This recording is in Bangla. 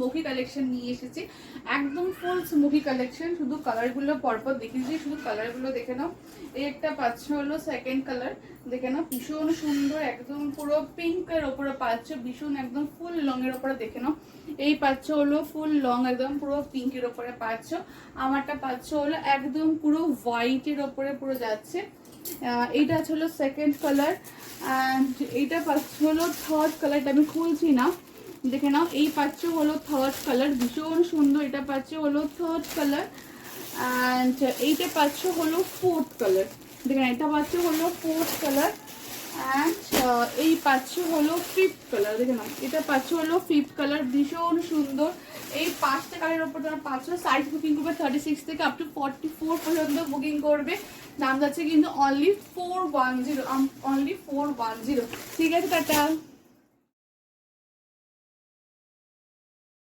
স্মোকি কালেকশন নিয়ে এসেছি, একদম ফুল স্মোকি কালেকশন। শুধু কালারগুলো পরপর দেখিয়ে দিই, শুধু কালারগুলো দেখে নাও। এই একটা পাচ্ছ হলো সেকেন্ড কালার, দেখে নাও ভীষণ সুন্দর, একদম পুরো পিঙ্কের ওপরে পাচ্ছ, ভীষণ একদম ফুল লং এর ওপরে দেখে নাও। এই পাচ্ছ হলো ফুল লং একদম পুরো পিঙ্কের ওপরে পাচ্ছ। আমারটা পাচ্ছ হলো একদম পুরো হোয়াইটের ওপরে পুরো যাচ্ছে। এইটা হলো সেকেন্ড কালার, অ্যান্ড এইটা পাচ্ছ হলো থার্ড কালারটা আমি খুলছি না, দেখে নাও। এই পাচ্ছ হলো থার্ড কালার, ভীষণ সুন্দর। এটা পাচ্ছ হলো থার্ড কালার, অ্যান্ড এইটা পাচ্ছ হলো ফোর্থ কালার, দেখেন এটা পাচ্ছ হলো ফোর্থ কালার, অ্যান্ড এই পাচ্ছ হলো ফিফথ কালার, দেখে নাও এটা পাচ্ছ হলো ফিফথ কালার, ভীষণ সুন্দর। এই 5টা কালারের ওপর তোমরা পাচ্ছ। সাইজ বুকিং করবে 36 থেকে আপ টু 44 পর্যন্ত বুকিং করবে। দাম যাচ্ছে কিন্তু অনলি 410, ঠিক আছে টাটা।